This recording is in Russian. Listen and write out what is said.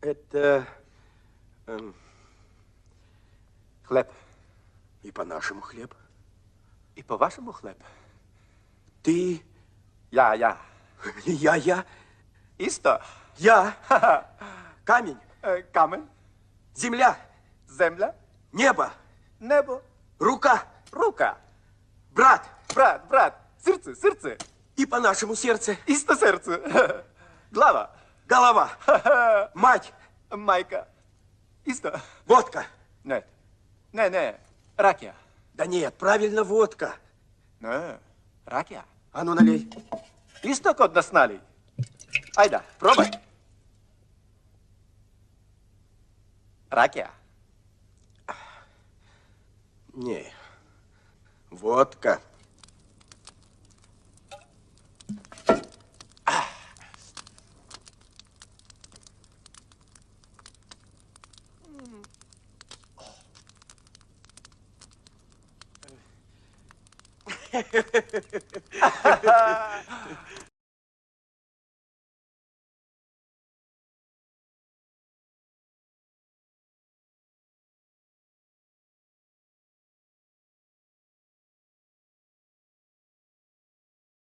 Это Хлеб. и по-нашему хлеб. И по-вашему хлеб. Ты... Я. Я. Исто. Я. Камень. Камень. Земля. Земля. Небо. Небо. Рука. Рука. Брат. Брат. Сердце. И по-нашему сердце. Исто сердце. Глава. Голова. Мать. Майка. Исто. Водка. Нет. Не. Ракия. Да нет, правильно, водка. Не. Ракия. А ну, налей. Исто код нас налей. Айда, пробуй. Ракия. Не. Водка.